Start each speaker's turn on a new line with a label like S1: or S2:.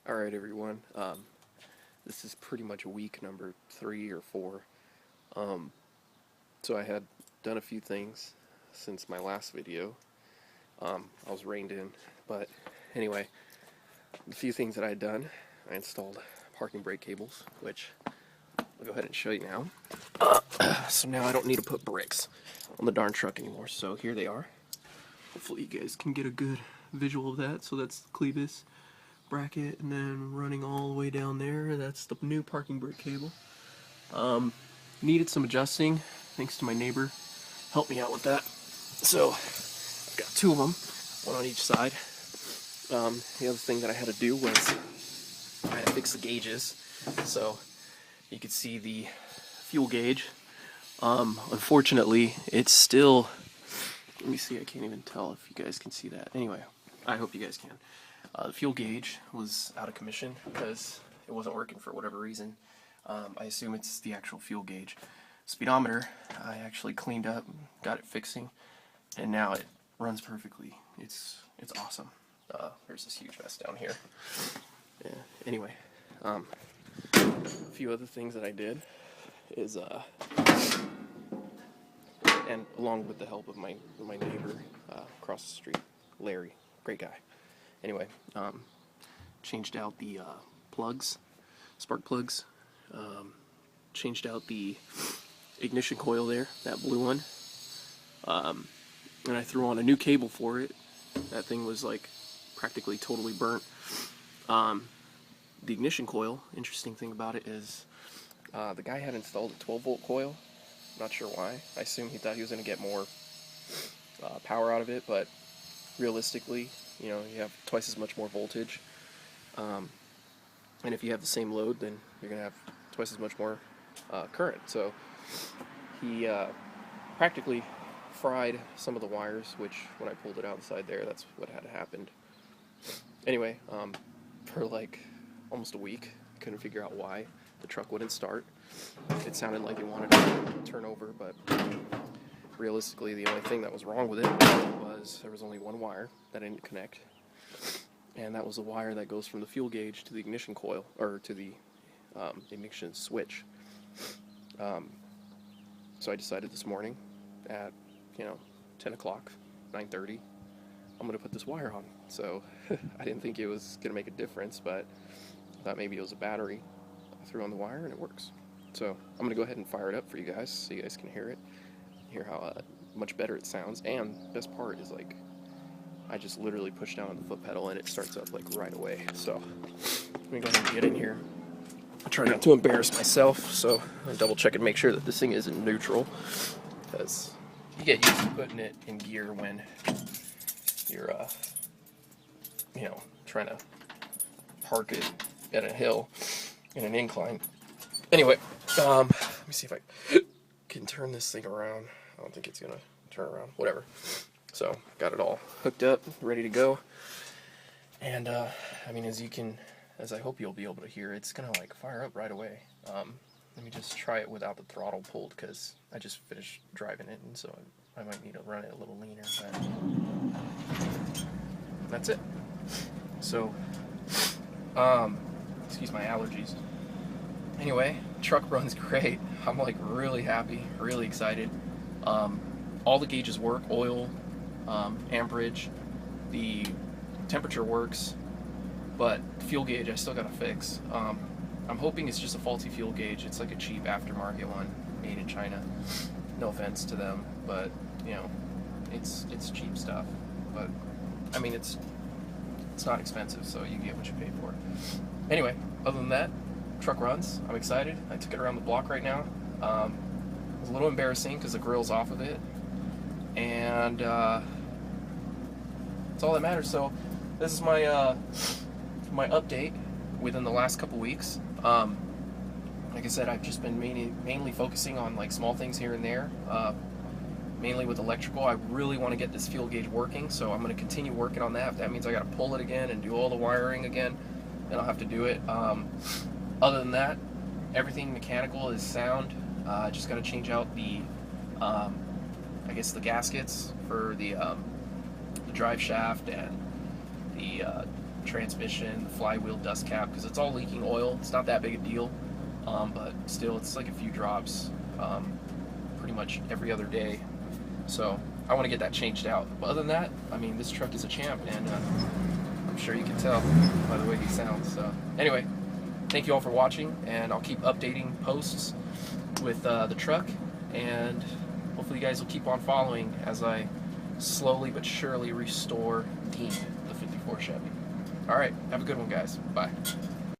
S1: Alright everyone, this is pretty much week number 3 or 4. So I had done a few things since my last video. I was reined in, but anyway, the few things that I had done, I installed parking brake cables, which I'll go ahead and show you now. So now I don't need to put brakes on the darn truck anymore, so here they are. Hopefully you guys can get a good visual of that. So that's the Clevis bracket, and then running all the way down there, that's the new parking brake cable. Needed some adjusting, thanks to my neighbor, helped me out with that. So I've got 2 of them, one on each side. The other thing that I had to do was I had to fix the gauges. So you could see the fuel gauge. Unfortunately, it's still, let me see, I can't even tell if you guys can see that. Anyway, I hope you guys can. The fuel gauge was out of commission because it wasn't working for whatever reason. I assume it's the actual fuel gauge. Speedometer, I actually cleaned up, got it fixing, and now it runs perfectly. It's awesome. There's this huge mess down here. Yeah, anyway, a few other things that I did is, and along with the help of my neighbor across the street, Larry, great guy. Anyway, changed out the plugs, spark plugs, changed out the ignition coil there, that blue one, and I threw on a new cable for it. That thing was like practically totally burnt. The ignition coil, interesting thing about it is the guy had installed a 12-volt coil. Not sure why. I assume he thought he was going to get more power out of it, but realistically, you know, you have twice as much more voltage, and if you have the same load, then you're going to have twice as much more current. So he practically fried some of the wires, which when I pulled it outside there, that's what had happened. Anyway, for like almost a week, I couldn't figure out why the truck wouldn't start. It sounded like it wanted to turn over, but realistically, the only thing that was wrong with it was there was only one wire that didn't connect, and that was the wire that goes from the fuel gauge to the ignition coil, or to the ignition switch. So I decided this morning at 10 o'clock, 9:30, I'm going to put this wire on. So I didn't think it was going to make a difference, but I thought maybe it was a battery. I threw on the wire and it works. So I'm going to go ahead and fire it up for you guys so you guys can hear it. Hear how much better it sounds. And the best part is, like, I just literally push down on the foot pedal and it starts up like right away. So let me go ahead and get in here. I try not to embarrass myself, so I double check and make sure that this thing is in neutral, because you get used to putting it in gear when you're trying to park it at a hill in an incline. Anyway, let me see if I can turn this thing around. I don't think it's gonna turn around. Whatever. So got it all hooked up, ready to go. And I mean, as I hope you'll be able to hear, it's gonna like fire up right away. Let me just try it without the throttle pulled, because I just finished driving it, and so I might need to run it a little leaner. But that's it. So, excuse my allergies. Anyway, truck runs great. I'm like really happy, really excited. All the gauges work, oil, amperage, the temperature works, but the fuel gauge I still gotta fix. I'm hoping it's just a faulty fuel gauge. It's like a cheap aftermarket one made in China. No offense to them, but it's cheap stuff. But I mean, it's not expensive, so you get what you pay for. Anyway, other than that, truck runs. I'm excited. I took it around the block right now. It was a little embarrassing because the grill's off of it, and that's all that matters. So this is my my update within the last couple weeks. Like I said, I've just been mainly focusing on like small things here and there, mainly with electrical. I really want to get this fuel gauge working, so I'm going to continue working on that. If that means I got to pull it again and do all the wiring again, then I'll have to do it. Other than that, everything mechanical is sound. I just got to change out the, I guess, the gaskets for the drive shaft and the transmission, the flywheel dust cap, because it's all leaking oil. It's not that big a deal, but still, it's like a few drops pretty much every other day. So I want to get that changed out. But other than that, I mean, this truck is a champ, and I'm sure you can tell by the way he sounds. So anyway, thank you all for watching, and I'll keep updating posts with the truck, and hopefully you guys will keep on following as I slowly but surely restore Dean, the 54 Chevy. Alright, have a good one, guys. Bye.